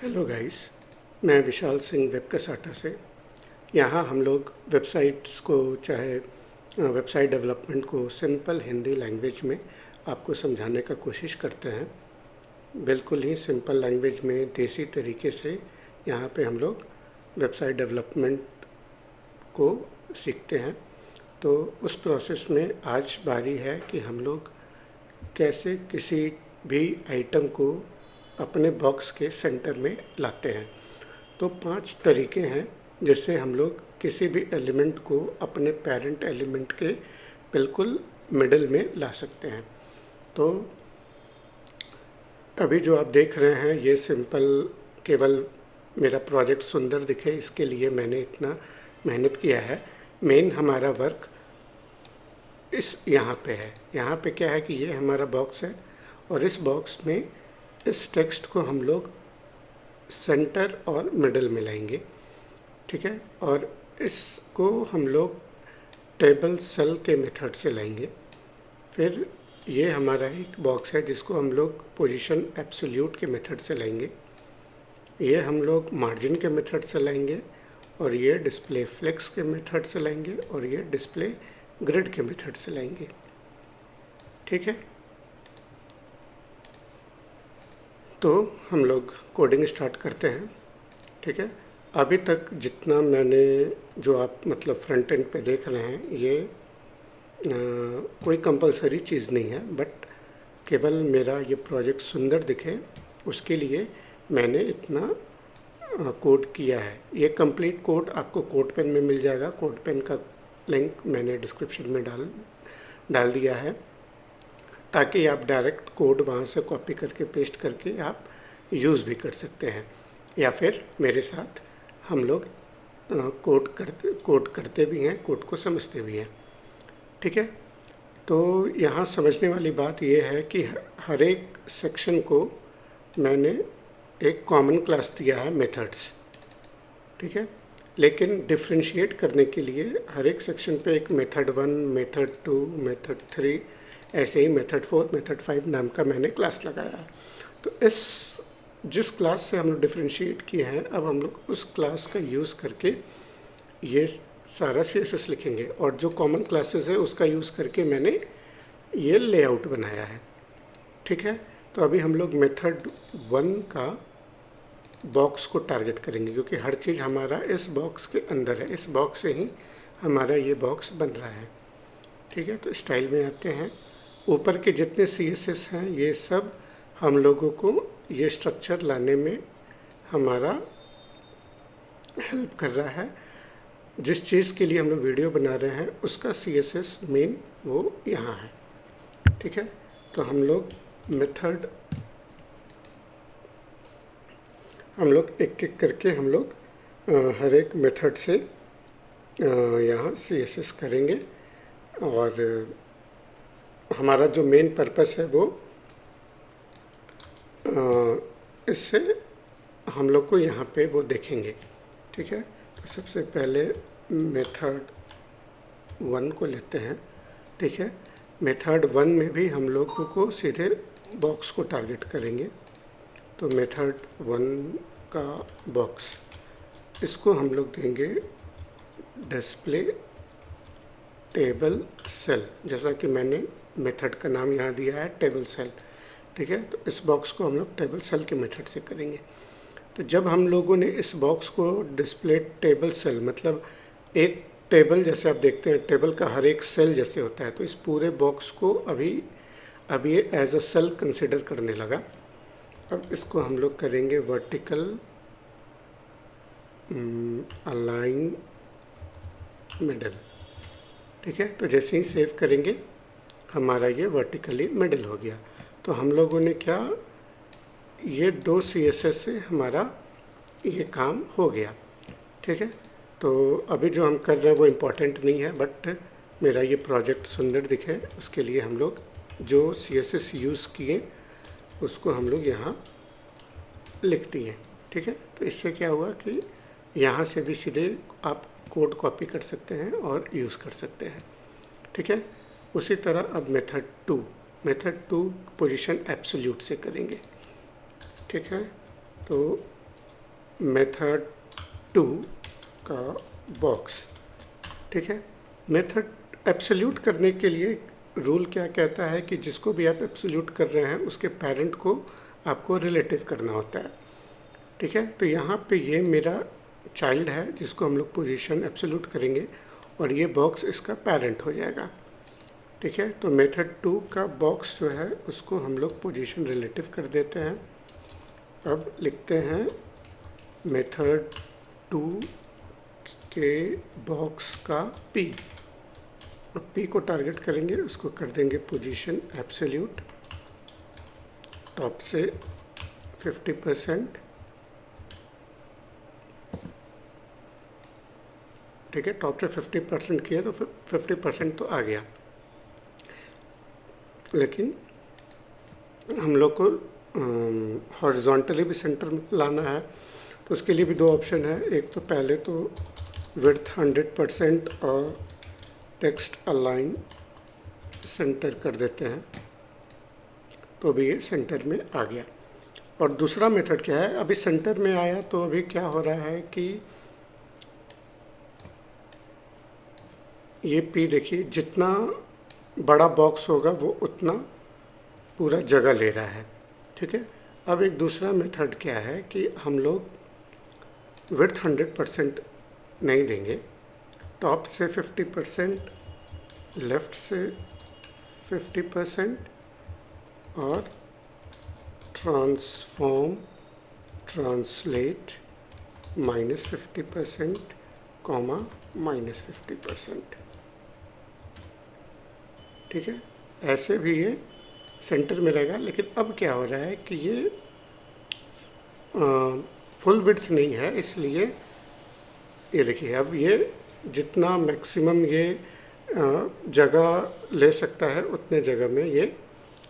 Hello guys, मैं Vishal Singh web cassata से। यहाँ हम लोग वेबसाइट्स को चाहे वेबसाइट डेवलपमेंट को सिंपल हिंदी लैंग्वेज में आपको समझाने का कोशिश करते हैं। बिल्कुल ही सिंपल लैंग्वेज में देसी तरीके से यहाँ पे हम लोग वेबसाइट डेवलपमेंट को सीखते हैं। तो उस प्रोसेस में आज बारी है कि हम लोग कैसे किसी भी आइटम को अपने बॉक्स के सेंटर में लाते हैं। तो 5 तरीके हैं जिससे हम लोग किसी भी एलिमेंट को अपने पेरेंट एलिमेंट के बिल्कुल मिडल में ला सकते हैं। तो अभी जो आप देख रहे हैं ये सिंपल, केवल मेरा प्रोजेक्ट सुंदर दिखे इसके लिए मैंने इतना मेहनत किया है। मेन हमारा वर्क इस यहाँ पे है। यहाँ पे क्या है कि ये हमारा बॉक्स है और इस बॉक्स में इस टेक्स्ट को हम लोग सेंटर और मिडल में लाएंगे, ठीक है। और इसको हम लोग टेबल सेल के मेथड से लाएंगे। फिर ये हमारा एक बॉक्स है जिसको हम लोग पोजीशन एब्सोल्यूट के मेथड से लाएंगे। ये हम लोग मार्जिन के मेथड से लाएंगे और ये डिस्प्ले फ्लेक्स के मेथड से लाएंगे और ये डिस्प्ले ग्रिड के मेथड से लाएंगे, ठीक है। तो हम लोग कोडिंग स्टार्ट करते हैं, ठीक है। अभी तक जितना मैंने जो आप मतलब फ्रंट एंड पे देख रहे हैं ये कोई कंपलसरी चीज़ नहीं है, बट केवल मेरा ये प्रोजेक्ट सुंदर दिखे उसके लिए मैंने इतना कोड किया है। ये कंप्लीट कोड आपको कोड पेन में मिल जाएगा। कोड पेन का लिंक मैंने डिस्क्रिप्शन में डाल दिया है ताकि आप डायरेक्ट कोड वहाँ से कॉपी करके पेस्ट करके आप यूज़ भी कर सकते हैं, या फिर मेरे साथ हम लोग कोड करते भी हैं, कोड को समझते भी हैं, ठीक है। तो यहाँ समझने वाली बात यह है कि हर एक सेक्शन को मैंने एक कॉमन क्लास दिया है मेथड्स, ठीक है। लेकिन डिफ्रेंशिएट करने के लिए हर एक सेक्शन पे एक मेथड 1, मेथड 2, मेथड 3, ऐसे ही मेथड 4, मेथड 5 नाम का मैंने क्लास लगाया है। तो जिस क्लास से हम लोग डिफ्रेंशिएट किए हैं, अब हम लोग उस क्लास का यूज़ करके ये सारा CSS लिखेंगे और जो कॉमन क्लासेस है उसका यूज़ करके मैंने ये लेआउट बनाया है, ठीक है। तो अभी हम लोग मेथड 1 का बॉक्स को टारगेट करेंगे क्योंकि हर चीज़ हमारा इस बॉक्स के अंदर है। इस बॉक्स से ही हमारा ये बॉक्स बन रहा है, ठीक है। तो स्टाइल में आते हैं। ऊपर के जितने CSS हैं ये सब हम लोगों को ये स्ट्रक्चर लाने में हमारा हेल्प कर रहा है। जिस चीज़ के लिए हम लोग वीडियो बना रहे हैं उसका CSS मेन वो यहाँ है, ठीक है। तो हम लोग एक एक करके हम लोग हर एक मेथड से यहाँ CSS करेंगे और हमारा जो मेन पर्पस है वो इससे हम लोग को यहाँ पे वो देखेंगे, ठीक है। तो सबसे पहले मेथड 1 को लेते हैं, ठीक है। मेथड 1 में भी हम लोगों को सीधे बॉक्स को टारगेट करेंगे। तो मेथड 1 का बॉक्स, इसको हम लोग देंगे डिस्प्ले टेबल सेल, जैसा कि मैंने मेथड का नाम यहाँ दिया है टेबल सेल, ठीक है। तो इस बॉक्स को हम लोग टेबल सेल के मेथड से करेंगे। तो जब हम लोगों ने इस बॉक्स को डिस्प्ले टेबल सेल, मतलब एक टेबल जैसे आप देखते हैं टेबल का हर एक सेल जैसे होता है, तो इस पूरे बॉक्स को अभी ये एज अ सेल कंसिडर करने लगा। अब इसको हम लोग करेंगे वर्टिकल अलाइन मिडल, ठीक है। तो जैसे ही सेव करेंगे हमारा ये वर्टिकली मिडल हो गया। तो हम लोगों ने क्या, ये 2 CSS से हमारा ये काम हो गया, ठीक है। तो अभी जो हम कर रहे हैं वो इम्पोर्टेंट नहीं है, बट मेरा ये प्रोजेक्ट सुंदर दिखे उसके लिए हम लोग जो CSS यूज़ किए उसको हम लोग यहाँ लिख दिए, ठीक है। तो इससे क्या हुआ कि यहाँ से भी सीधे आप कोड कॉपी कर सकते हैं और यूज़ कर सकते हैं, ठीक है। उसी तरह अब मेथड 2 पोजीशन एब्सोल्यूट से करेंगे, ठीक है। तो मेथड 2 का बॉक्स। ठीक है, मेथड एब्सोल्यूट करने के लिए रूल क्या कहता है कि जिसको भी आप एब्सोल्यूट कर रहे हैं उसके पेरेंट को आपको रिलेटिव करना होता है। ठीक है, तो यहाँ पे ये मेरा चाइल्ड है जिसको हम लोग पोजीशन एब्सोल्यूट करेंगे और ये बॉक्स इसका पेरेंट हो जाएगा। ठीक है, तो मेथड 2 का बॉक्स जो है उसको हम लोग पोजीशन रिलेटिव कर देते हैं। अब लिखते हैं मेथड 2 के बॉक्स का p। अब p को टारगेट करेंगे, उसको कर देंगे पोजीशन एब्सोल्यूट, टॉप से 50%। ठीक है, टॉप से 50% किया तो 50% तो आ गया, लेकिन हम लोग को हॉरिजॉन्टली भी सेंटर में लाना है, तो उसके लिए भी दो ऑप्शन है। एक तो पहले तो विड्थ 100% और टेक्स्ट अलाइन सेंटर कर देते हैं, तो अभी ये सेंटर में आ गया। और दूसरा मेथड क्या है, अभी सेंटर में आया तो अभी क्या हो रहा है कि ये p देखिए, जितना बड़ा बॉक्स होगा वो उतना पूरा जगह ले रहा है। ठीक है, अब एक दूसरा मेथड क्या है कि हम लोग विड्थ 100% नहीं देंगे, टॉप से 50%, लेफ्ट से 50% और ट्रांसफॉर्म ट्रांसलेट -50%, -50%। ठीक है, ऐसे भी ये सेंटर में रहेगा। लेकिन अब क्या हो रहा है कि ये फुल विड्थ नहीं है, इसलिए ये देखिए अब ये जितना मैक्सिमम ये जगह ले सकता है उतने जगह में ये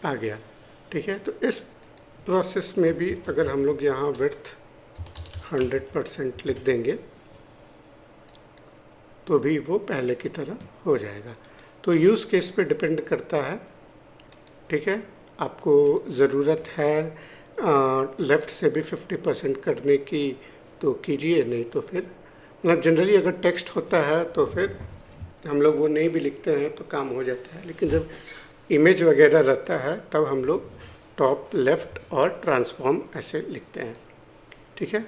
आ गया। ठीक है, तो इस प्रोसेस में भी अगर हम लोग यहाँ विड्थ 100% लिख देंगे तो भी वो पहले की तरह हो जाएगा। तो यूज़ केस पे डिपेंड करता है। ठीक है, आपको ज़रूरत है लेफ़्ट से भी 50% करने की तो कीजिए, नहीं तो फिर मतलब जनरली अगर टेक्स्ट होता है तो फिर हम लोग वो नहीं भी लिखते हैं तो काम हो जाता है। लेकिन जब इमेज वगैरह रहता है तब हम लोग टॉप, लेफ़्ट और ट्रांसफॉर्म ऐसे लिखते हैं। ठीक है,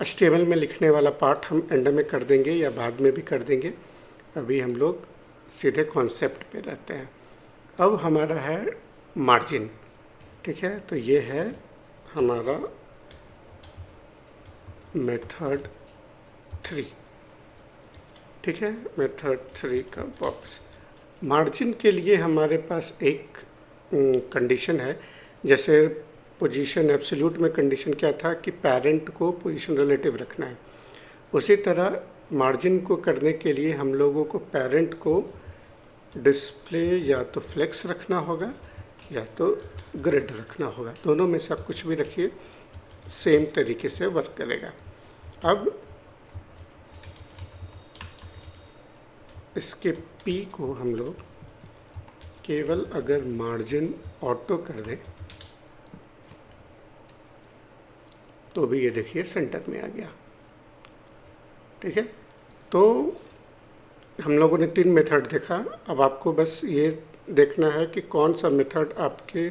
HTML में लिखने वाला पार्ट हम एंड में कर देंगे या बाद में भी कर देंगे, अभी हम लोग सीधे कॉन्सेप्ट पे रहते हैं। अब हमारा है मार्जिन। ठीक है, तो ये है हमारा मेथड 3। ठीक है, मेथड 3 का बॉक्स। मार्जिन के लिए हमारे पास एक कंडीशन है। जैसे पोजीशन एब्सोल्यूट में कंडीशन क्या था कि पेरेंट को पोजीशन रिलेटिव रखना है, उसी तरह मार्जिन को करने के लिए हम लोगों को पेरेंट को डिस्प्ले या तो फ्लेक्स रखना होगा या तो ग्रिड रखना होगा। दोनों में से आप कुछ भी रखिए, सेम तरीके से वर्क करेगा। अब इसके P को हम लोग केवल अगर मार्जिन ऑटो कर दें तो भी ये देखिए सेंटर में आ गया। ठीक है, तो हम लोगों ने 3 मेथड देखा। अब आपको बस ये देखना है कि कौन सा मेथड आपके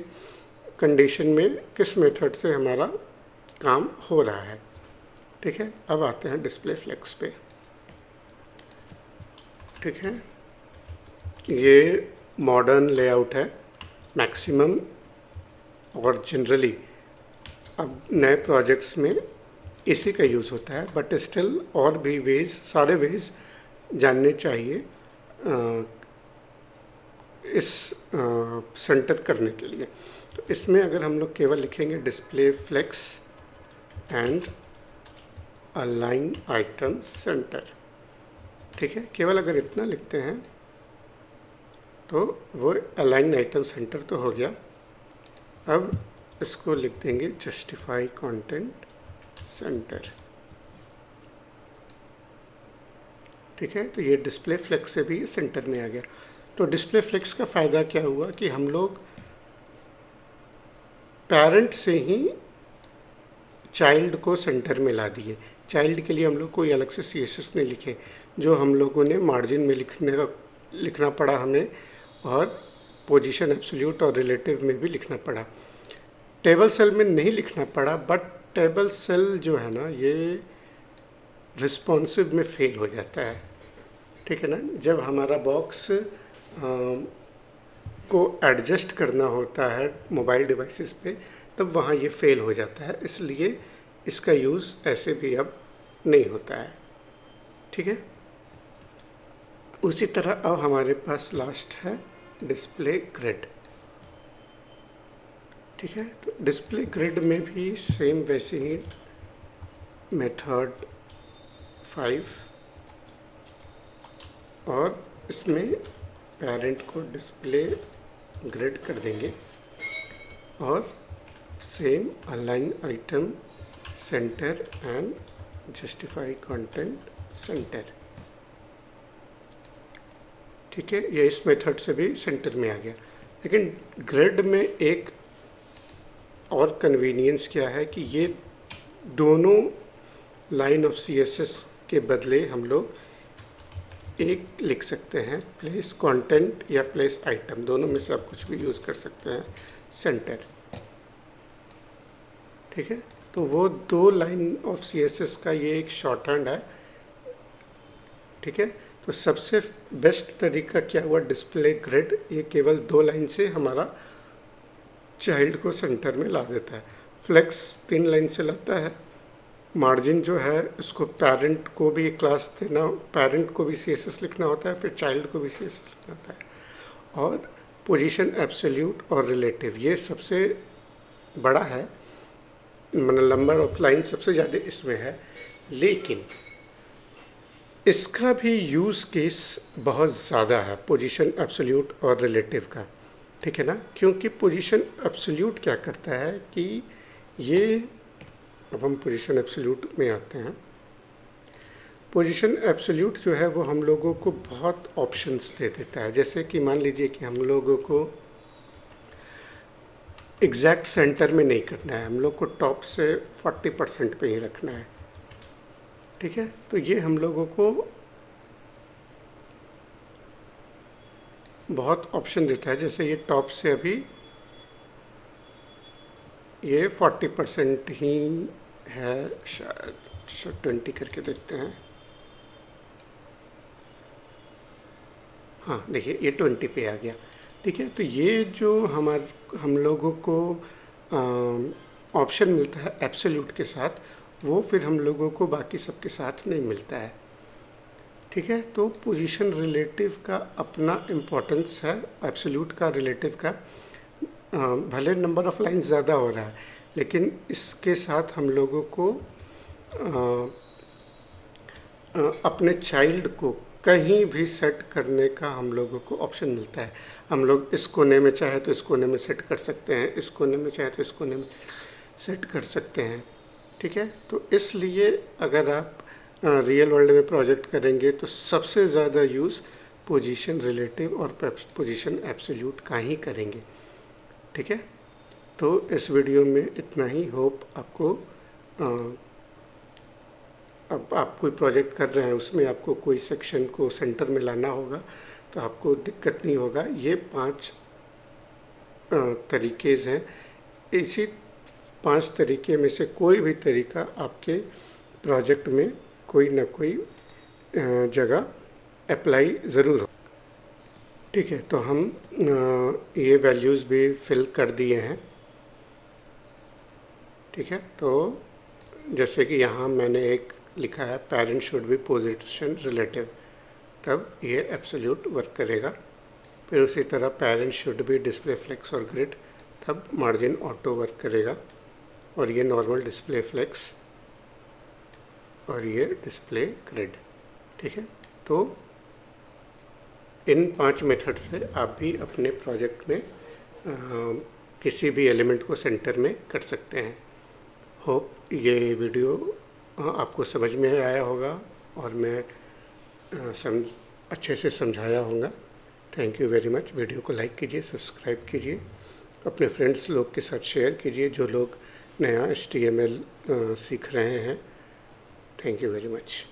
कंडीशन में किस मेथड से हमारा काम हो रहा है। ठीक है, अब आते हैं डिस्प्ले फ्लेक्स पे। ठीक है, ये मॉडर्न लेआउट है मैक्सिमम और जनरली अब नए प्रोजेक्ट्स में इसी का यूज़ होता है, बट स्टिल और भी वेज, सारे वेज जानने चाहिए इस सेंटर करने के लिए। तो इसमें अगर हम लोग केवल लिखेंगे display flex and align item center, ठीक है, केवल अगर इतना लिखते हैं तो वो अलाइन आइटम सेंटर तो हो गया। अब इसको लिख देंगे जस्टिफाई कंटेंट सेंटर। ठीक है, तो ये डिस्प्ले फ्लेक्स से भी सेंटर में आ गया। तो डिस्प्ले फ्लेक्स का फ़ायदा क्या हुआ कि हम लोग पेरेंट से ही चाइल्ड को सेंटर में ला दिए। चाइल्ड के लिए हम लोग कोई अलग से CSS नहीं लिखे, जो हम लोगों ने मार्जिन में लिखना पड़ा हमें, और पोजीशन एब्सोल्यूट और रिलेटिव में भी लिखना पड़ा। टेबल सेल में नहीं लिखना पड़ा, बट टेबल सेल जो है ना ये रिस्पॉन्सिव में फेल हो जाता है, ठीक है ना। जब हमारा बॉक्स को एडजस्ट करना होता है मोबाइल डिवाइसेस पे, तब वहाँ ये फेल हो जाता है, इसलिए इसका यूज़ ऐसे भी अब नहीं होता है, ठीक है। उसी तरह अब हमारे पास लास्ट है डिस्प्ले ग्रिड, ठीक है। तो डिस्प्ले ग्रिड में भी सेम वैसे ही मेथड 5, और इसमें पेरेंट को डिस्प्ले ग्रिड कर देंगे, और same align item centre and justify content centre, ठीक है। ये इस मेथड से भी सेंटर में आ गया। लेकिन ग्रिड में एक और कन्वीनियंस क्या है कि ये दोनों लाइन ऑफ CSS के बदले हम लोग एक लिख सकते हैं, प्लेस कंटेंट या प्लेस आइटम, दोनों में से आप कुछ भी यूज़ कर सकते हैं, सेंटर, ठीक है। तो वो 2 लाइन ऑफ CSS का ये एक शॉर्ट हैंड है, ठीक है। तो सबसे बेस्ट तरीका क्या हुआ, डिस्प्ले ग्रिड, ये केवल 2 लाइन से हमारा चाइल्ड को सेंटर में ला देता है। फ्लेक्स 3 लाइन से लाता है। मार्जिन जो है उसको पेरेंट को भी क्लास देना, पेरेंट को भी CSS लिखना होता है, फिर चाइल्ड को भी CSS लिखना होता है। और पोजीशन एब्सोल्यूट और रिलेटिव ये सबसे बड़ा है, मतलब नंबर ऑफ लाइन सबसे ज़्यादा इसमें है, लेकिन इसका भी यूज़ केस बहुत ज़्यादा है, पोजीशन एब्सोल्यूट और रिलेटिव का, ठीक है ना। क्योंकि पोजीशन एब्सोल्यूट क्या करता है कि ये, अब हम पोजीशन एब्सोल्यूट में आते हैं। पोजीशन एब्सोल्यूट जो है वो हम लोगों को बहुत ऑप्शंस दे देता है। जैसे कि मान लीजिए कि हम लोगों को एग्जैक्ट सेंटर में नहीं करना है, हम लोग को टॉप से 40% पे ही रखना है, ठीक है। तो ये हम लोगों को बहुत ऑप्शन देता है। जैसे ये टॉप से अभी ये 40% ही है, शायद 20 करके देखते हैं। हाँ देखिए ये 20 पे आ गया, ठीक है। तो ये जो हम लोगों को ऑप्शन मिलता है एब्सोल्यूट के साथ, वो फिर हम लोगों को बाकी सबके साथ नहीं मिलता है, ठीक है। तो पोजीशन रिलेटिव का अपना इम्पोर्टेंस है, एब्सोल्यूट का रिलेटिव का भले नंबर ऑफ लाइन ज़्यादा हो रहा है, लेकिन इसके साथ हम लोगों को अपने चाइल्ड को कहीं भी सेट करने का हम लोगों को ऑप्शन मिलता है। हम लोग इस कोने में चाहे तो इस कोने में सेट कर सकते हैं, इस कोने में चाहे तो इस कोने में सेट कर सकते हैं, ठीक है। तो इसलिए अगर आप रियल वर्ल्ड में प्रोजेक्ट करेंगे तो सबसे ज़्यादा यूज़ पोजीशन रिलेटिव और पोजीशन एब्सोल्यूट का ही करेंगे, ठीक है। तो इस वीडियो में इतना ही। होप आपको अब आप कोई प्रोजेक्ट कर रहे हैं, उसमें आपको कोई सेक्शन को सेंटर में लाना होगा तो आपको दिक्कत नहीं होगा। ये 5 तरीकेज़ हैं, इसी 5 तरीके में से कोई भी तरीका आपके प्रोजेक्ट में कोई ना कोई जगह अप्लाई ज़रूर हो, ठीक है। तो हम ये वैल्यूज़ भी फिल कर दिए हैं, ठीक है। तो जैसे कि यहाँ मैंने एक लिखा है parent should be position relative, तब ये एब्सोल्यूट वर्क करेगा। फिर उसी तरह parent should be display flex और ग्रिड, तब मार्जिन ऑटो वर्क करेगा। और ये नॉर्मल डिस्प्ले फ्लेक्स और ये डिस्प्ले ग्रिड, ठीक है। तो इन 5 मेथड से आप भी अपने प्रोजेक्ट में किसी भी एलिमेंट को सेंटर में कर सकते हैं। होप ये वीडियो आपको समझ में आया होगा और मैं अच्छे से समझाया होगा। Thank you very much. Video को लाइक कीजिए, सब्सक्राइब कीजिए, अपने फ्रेंड्स लोग के साथ शेयर कीजिए जो लोग नया HTML सीख रहे हैं। Thank you very much.